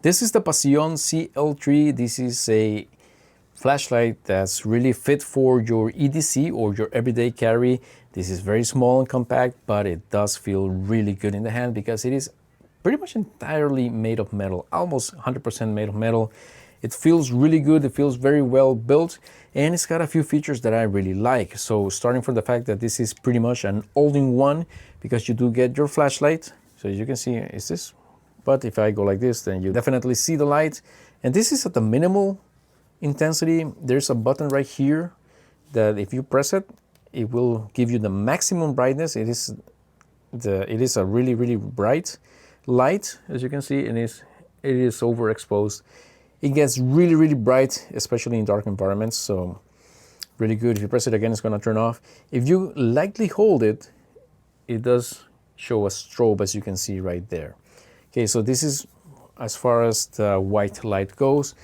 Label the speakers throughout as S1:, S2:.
S1: This is the PASIION CL3. This is a flashlight that's really fit for your EDC or your everyday carry. This is very small and compact, but it does feel really good in the hand because it is pretty much entirely made of metal, almost 100% made of metal. It feels really good, it feels very well built, and it's got a few features that I really like. So starting from the fact that this is pretty much an all-in-one, because you do get your flashlight. So as you can see, is this? But if I go like this, then you definitely see the light. And this is at the minimal intensity. There's a button right here that if you press it, it will give you the maximum brightness. It is a really, really bright light, as you can see, and it is overexposed. It gets really, really bright, especially in dark environments, so really good. If you press it again, it's going to turn off. If you lightly hold it, it does show a strobe, as you can see right there. Okay, so this is as far as the white light goes.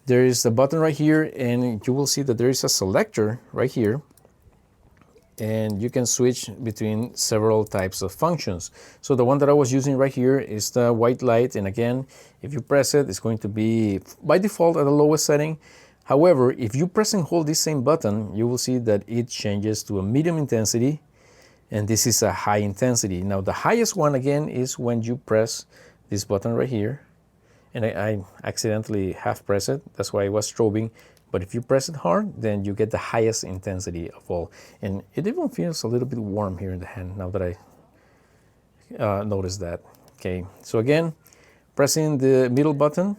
S1: There is a button right here, and you will see that there is a selector right here, and you can switch between several types of functions. So the one that I was using right here is the white light, and again, if you press it, it's going to be by default at the lowest setting. However, if you press and hold this same button, you will see that it changes to a medium intensity, and this is a high intensity. Now the highest one again is when you press this button right here, and I accidentally half press it, that's why it was strobing. But if you press it hard, then you get the highest intensity of all. And it even feels a little bit warm here in the hand now that I notice that. Okay, so again, pressing the middle button,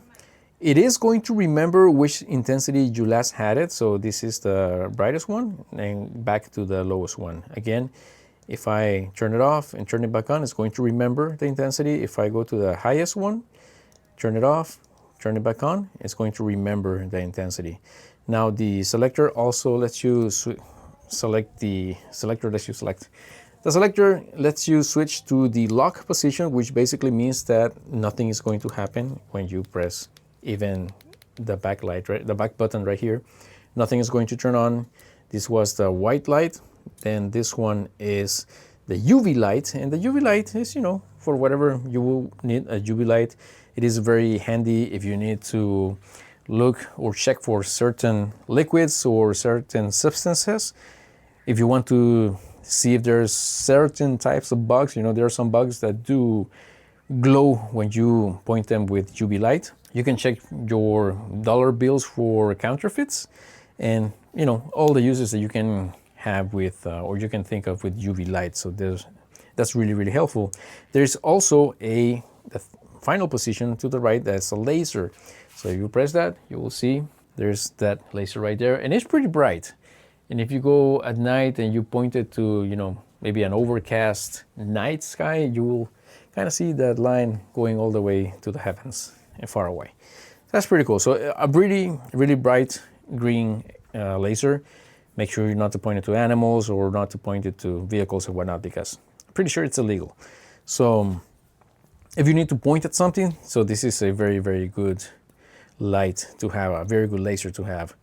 S1: it is going to remember which intensity you last had it. So this is the brightest one, and back to the lowest one. Again, if I turn it off and turn it back on, it's going to remember the intensity. If I go to the highest one, turn it off, turn it back on, it's going to remember the intensity. Now the selector also lets you select the selector lets you select. The selector lets you switch to the lock position, which basically means that nothing is going to happen when you press even the back light, right? The back button right here. Nothing is going to turn on. This was the white light. Then this one is the UV light, and the UV light is, you know, for whatever you will need a UV light. It is very handy if you need to look or check for certain liquids or certain substances. If you want to see if there's certain types of bugs, you know, there are some bugs that do glow when you point them with UV light. You can check your dollar bills for counterfeits, and, you know, all the uses that you can have with, or you can think of with UV light. So that's really, really helpful. There's also the final position to the right, that's a laser. So if you press that, you will see there's that laser right there, and it's pretty bright. And if you go at night and you point it to, you know, maybe an overcast night sky, you will kind of see that line going all the way to the heavens and far away. That's pretty cool. So a really, really bright green laser. Make sure not to point it to animals or not to point it to vehicles or whatnot, because I'm pretty sure it's illegal. So if you need to point at something, so this is a very, very good light to have, a very good laser to have.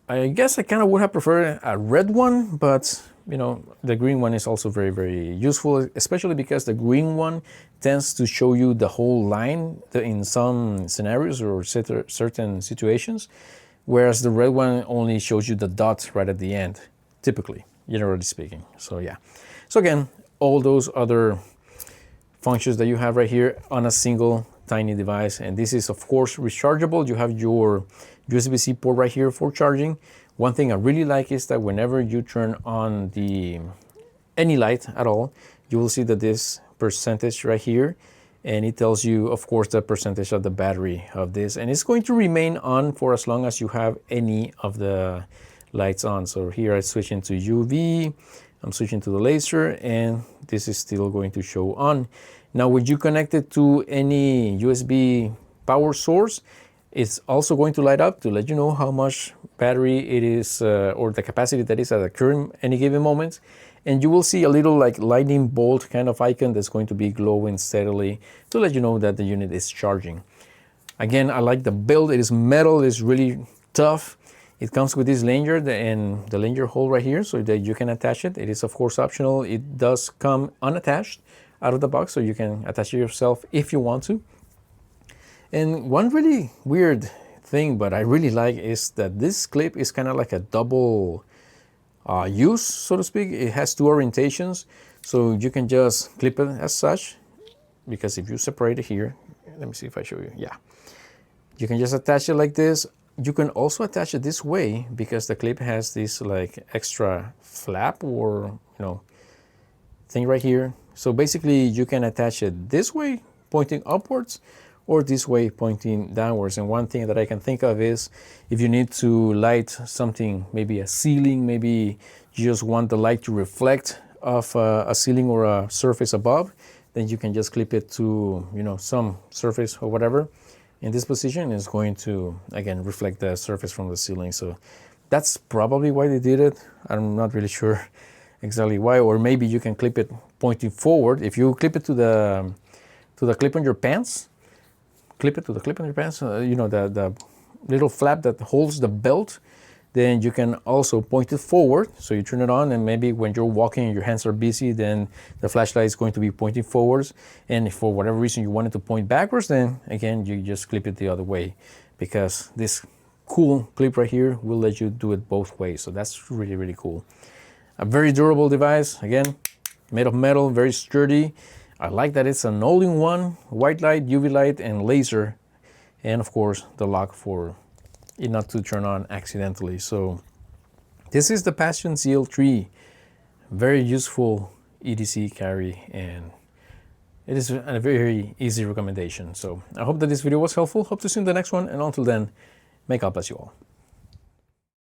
S1: I guess I kind of would have preferred a red one, but, you know, the green one is also very, very useful, especially because the green one tends to show you the whole line in some scenarios or certain situations, whereas the red one only shows you the dot right at the end, typically, generally speaking. So yeah. So again, all those other functions that you have right here on a single tiny device. And this is, of course, rechargeable. You have your USB-C port right here for charging. One thing I really like is that whenever you turn on any light at all, you will see that this percentage right here, and it tells you, of course, the percentage of the battery of this, and it's going to remain on for as long as you have any of the lights on. So here I switch into UV, I'm switching to the laser, and this is still going to show on. Now, when you connect it to any USB power source, it's also going to light up to let you know how much battery it is, or the capacity that is at the current any given moment. And you will see a little like lightning bolt kind of icon that's going to be glowing steadily to let you know that the unit is charging. Again, I like the build. It is metal, it's really tough. It comes with this lanyard and the lanyard hole right here so that you can attach it. It is, of course, optional. It does come unattached out of the box, so you can attach it yourself if you want to. And one really weird thing, but I really like, is that this clip is kind of like a double use, so to speak. It has two orientations, so you can just clip it as such, because if you separate it here, let me see if I show you. Yeah, you can just attach it like this. You can also attach it this way, because the clip has this like extra flap or thing right here. So basically you can attach it this way pointing upwards, or this way pointing downwards. And one thing that I can think of is if you need to light something, maybe a ceiling, maybe you just want the light to reflect off a ceiling or a surface above, then you can just clip it to some surface or whatever. In this position, it's going to again reflect the surface from the ceiling. So that's probably why they did it. I'm not really sure exactly why. Or maybe you can clip it pointing forward. If you clip it to the clip on your pants, clip it to the clip on your pants, the little flap that holds the belt, then you can also point it forward. So you turn it on, and maybe when you're walking and your hands are busy, then the flashlight is going to be pointing forwards. And if for whatever reason you want it to point backwards, then again, you just clip it the other way, because this cool clip right here will let you do it both ways. So that's really, really cool. A very durable device, again, made of metal, very sturdy. I like that it's an all-in-one, white light, UV light, and laser. And of course, the lock for it not to turn on accidentally. So this is the PASIION ZL3, very useful EDC carry, and it is a very easy recommendation. So I hope that this video was helpful. Hope to see you in the next one, and until then, may God bless you all.